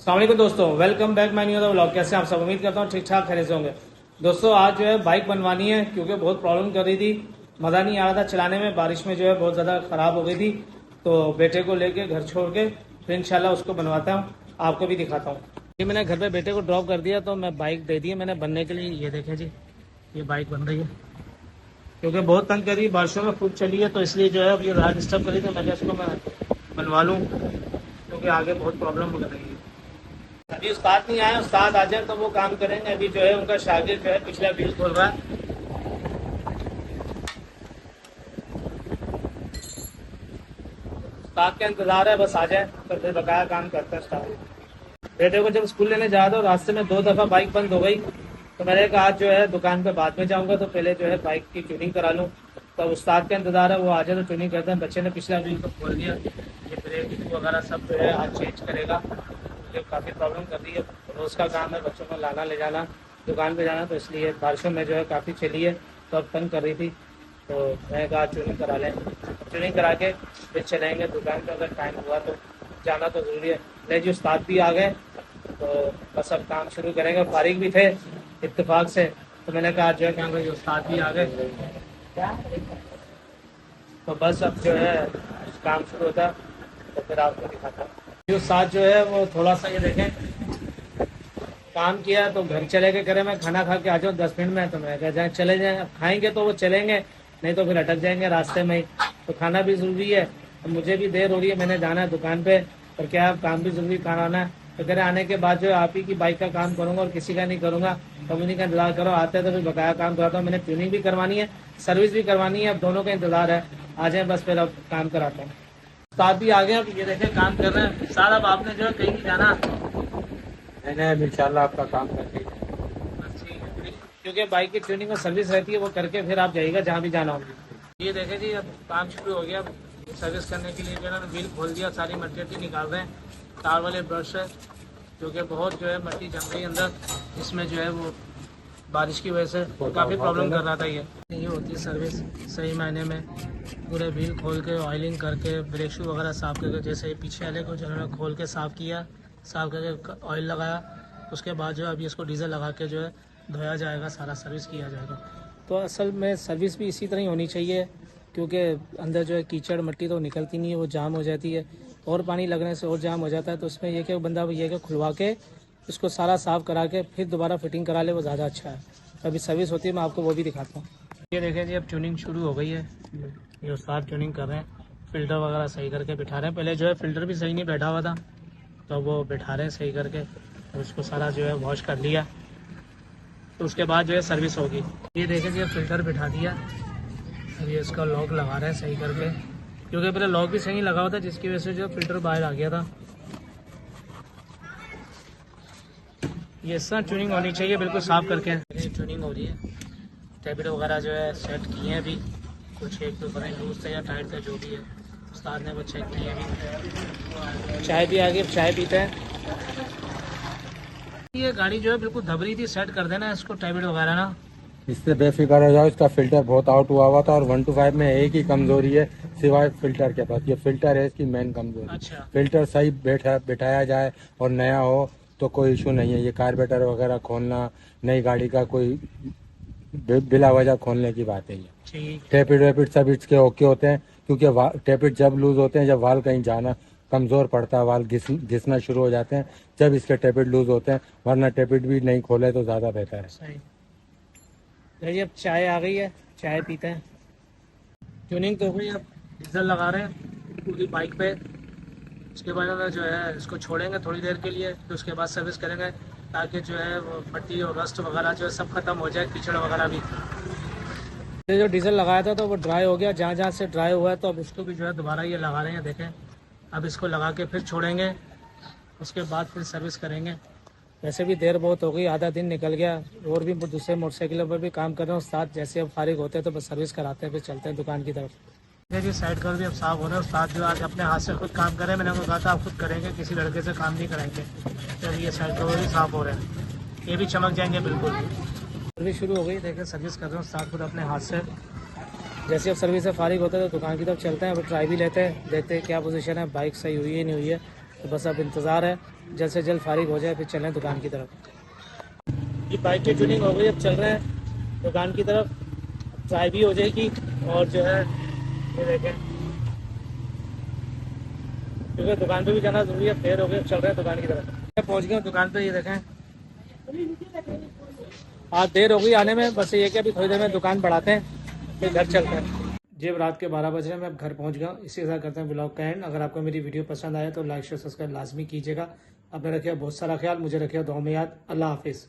अस्सलाम वालेकुम दोस्तों, welcome back my new vlog. कैसे आप सब? उम्मीद करता हूँ ठीक ठाक खैरियत से होंगे। दोस्तों आज जो है बाइक बनवानी है क्योंकि बहुत प्रॉब्लम कर रही थी, मज़ा नहीं आ रहा था चलाने में। बारिश में जो है बहुत ज़्यादा ख़राब हो गई थी, तो बेटे को लेके घर छोड़ के फिर इंशाल्लाह उसको बनवाता हूँ, आपको भी दिखाता हूँ। ये मैंने घर पे बेटे को ड्रॉप कर दिया तो मैं बाइक दे दी है मैंने बनने के लिए। ये देखें जी, ये बाइक बन रही है क्योंकि बहुत तंग करी, बारिशों में खूब चली है, तो इसलिए जो है अब ये रात डिस्टर्ब करी तो मैंने इसको मैं बनवा लूँ क्योंकि आगे बहुत प्रॉब्लम हो रही है। अभी उस्ताद नहीं आया, उस्ताद आ जाए तो वो काम करेंगे। अभी जो है उनका शागिर्द जो है पिछला व्हील खोल रहा है। उस्ताद का इंतजार है, बस आ जाए तो फिर बकाया काम करते हैं उस्ताद। बेटे को जब स्कूल लेने जा रहा था रास्ते में 2 दफा बाइक बंद हो गई, तो मैंने कहा आज जो है दुकान पे बाद में जाऊंगा तो पहले जो है बाइक की ट्यूनिंग करा लूँ। तो उस्ताद का इंतजार है, वो आ जाए तो ट्यूनिंग करते हैं। बच्चे ने पिछला व्हील को खोल दिया, ये ब्रेक वगैरह सब जो है आज चेंज करेगा। मुझे काफ़ी प्रॉब्लम कर रही है, रोज़ का काम है बच्चों को लाना ले जाना दुकान पे जाना, तो इसलिए बारिशों में जो है काफ़ी चली है तो अब तंग कर रही थी। तो मैं कहा ट्यूनिंग करा लें, ट्यूनिंग करा के फिर चलेंगे दुकान पे। अगर टाइम हुआ तो जाना तो ज़रूरी है। ले जी उस्ताद भी आ गए, तो बस अब काम शुरू करेंगे। फारिग भी थे इत्तेफाक से, तो मैंने कहा जो है काम करेंगे, उस्ताद भी आ गए तो बस अब जो है काम शुरू होता तो फिर आपको दिखाता। जो साथ जो है वो थोड़ा सा ये देखें काम किया तो घर चले के करे मैं खाना खा के आ जाऊँ 10 मिनट में, तो मैं कह जाए चले जाएं। अब खाएंगे तो वो चलेंगे, नहीं तो फिर अटक जाएंगे रास्ते में ही। तो खाना भी ज़रूरी है, तो मुझे भी देर हो रही है, मैंने जाना है दुकान पे। और क्या है, काम भी ज़रूरी, खाना आना है। तो कह रहे आने के बाद जो है आप ही की बाइक का काम करूँगा और किसी का नहीं करूँगा, तो उन्हीं का इंतजार करो। आते हैं तो फिर बकाया काम कराता हूँ। मैंने ट्यूनिंग भी करवानी है, सर्विस भी करवानी है, अब दोनों का इंतजार है। आ जाए बस फिर अब काम कराता हूँ। उस्ताद भी आ गए, अब ये देखें काम कर रहे हैं। साहब अब आपने जो है कहीं नहीं जाना, नहीं इंशाल्लाह आपका काम करके क्योंकि बाइक की ट्यूनिंग और सर्विस रहती है, वो करके फिर आप जाइएगा जहाँ भी जाना होगी। ये देखें जी, अब काम शुरू हो गया। अब सर्विस करने के लिए जो है ना व्हील खोल दिया, सारी मट्टी निकाल रहे हैं। तार वाले ब्रश है, जो कि बहुत जो है मट्टी जम रही है अंदर, इसमें जो है वो बारिश की वजह से काफ़ी प्रॉब्लम कर रहा था। ये होती है सर्विस सही मायने में, पूरे व्हील खोल के ऑयलिंग करके ब्रेक शू वगैरह साफ़ करके, जैसे पीछे वाले को जो है खोल के साफ़ किया, साफ़ करके ऑयल लगाया, उसके बाद जो है अभी इसको डीजल लगा के जो है धोया जाएगा, सारा सर्विस किया जाएगा। तो असल में सर्विस भी इसी तरह ही होनी चाहिए, क्योंकि अंदर जो है कीचड़ मट्टी तो निकलती नहीं है, वो जाम हो जाती है, और पानी लगने से और जाम हो जाता है। तो उसमें यह कि बंदा ये कि खुलवा के इसको सारा साफ़ करा के फिर दोबारा फिटिंग करा ले, वो ज़्यादा अच्छा है। अभी सर्विस होती है, मैं आपको वो भी दिखाता हूँ। ये देखें जी, अब ट्यूनिंग शुरू हो गई है। ये उस्ताद ट्यूनिंग कर रहे हैं, फ़िल्टर वगैरह सही करके बिठा रहे हैं। पहले जो है फ़िल्टर भी सही नहीं बैठा हुआ था, तो वो बिठा रहे हैं सही करके। तो उसको सारा जो है वॉश कर लिया, तो उसके बाद जो है सर्विस होगी। ये देखें जी, फ़िल्टर बिठा दिया। अब ये इसका लॉक लगा रहे हैं सही करके, क्योंकि पहले लॉक भी सही नहीं लगा हुआ था, जिसकी वजह से जो फ़िल्टर बाहर आ गया था। ये इस तरह ट्यूनिंग होनी चाहिए, बिल्कुल साफ़ करके। ट्यूनिंग हो रही है, टैबिट वगैरह जो है सेट किए हैं अभी। कुछ एक तो बने लूज थे या टाइट थे, जो भी है उस्ताद ने वो चेक किए अभी। चाय भी आ गई, चाय पीते हैं। ये गाड़ी जो है बिल्कुल दब रही थी, सेट कर देना इसको टैबिट वगैरह ना। इससे बेफिक्र हो जाओ। इसका फिल्टर बहुत आउट हुआ था और 1 to 5 में एक ही कमजोरी है सिवाय फिल्टर के पास। ये फिल्टर है इसकी मेन कमजोरी। अच्छा, फिल्टर सही बिठाया जाए और नया हो तो कोई इशू नहीं है। ये कार्बोरेटर वगैरह खोलना नई गाड़ी का कोई बिला वजह खोलने की बात है। ये ठीक। टैपिट वेपिट सब इसके ओके होते हैं, क्योंकि टैपिट जब लूज होते हैं, जब वाल कहीं जाना कमजोर पड़ता है, वाल घिसना शुरू हो जाते हैं, जब इसके टैपिट लूज होते हैं। वरना टैपिट भी नहीं खोले तो ज्यादा बेहतर है। सही। अब चाय आ गई है, चाय पीते हैं। ट्यूनिंग तो हुई, अब डीजल लगा रहे हैं पूरी बाइक पे। उसके बाद जो है इसको छोड़ेंगे थोड़ी देर के लिए, फिर उसके बाद सर्विस करेंगे, ताकि जो है वो मट्टी और रस्ट वगैरह जो है सब खत्म हो जाए, कीचड़ वगैरह भी। ये जो डीजल लगाया था तो वो ड्राई हो गया, जहाँ जहाँ से ड्राई हुआ है, तो अब उसको भी जो है दोबारा ये लगा रहे हैं। देखें, अब इसको लगा के फिर छोड़ेंगे, उसके बाद फिर सर्विस करेंगे। वैसे भी देर बहुत हो गई, आधा दिन निकल गया, और भी दूसरे मोटरसाइकिलों पर भी काम कर रहे हैं उस्ताद। जैसे अब फारिग होते हैं तो बस सर्विस कराते हैं, फिर चलते हैं दुकान की तरफ। जी, साइड कर भी अब साफ हो रहा है। उस्ताद जो आज अपने हाथ से खुद काम कर रहे हैं, मैंने उनको कहा था आप खुद करेंगे, किसी लड़के से काम नहीं कराएंगे। तो ये साइड कवर भी साफ हो रहे हैं, ये भी चमक जाएंगे बिल्कुल। सर्विस शुरू हो गई, देखें सर्विस कर रहे हैं उस्ताद खुद अपने हाथ से। जैसे अब सर्विस से फारिग होता है तो दुकान की तरफ चलते हैं, अब ट्राई भी लेते हैं, देखते हैं क्या पोजीशन है, बाइक सही हुई है नहीं हुई है। तो बस अब इंतज़ार है जल्द से जल्द फारिग हो जाए, फिर चलें दुकान की तरफ। ये बाइक की ट्यूनिंग हो गई, अब चल रहे हैं दुकान की तरफ। चाय भी हो जाएगी और जो है ये देखें, क्योंकि दुकान पे भी जाना जरूरी है। देर हो गई, चल रहे हैं दुकान की तरफ। मैं पहुंच गया दुकान पे, ये देखें आज देर हो गई आने में। बस ये कि अभी थोड़ी देर में दुकान बढ़ाते हैं फिर घर चलते हैं। जी अब रात के 12 बज रहे हैं, मैं अब घर पहुंच गया। इसी के साथ करते हैं ब्लॉग का एंड। अगर आपको मेरी वीडियो पसंद आया तो लाइक शेयर सब्सक्राइब लाजमी कीजिएगा। अपने रखिए बहुत सारा ख्याल, मुझे रखिए दुआ में याद। अल्लाह हाफिज़।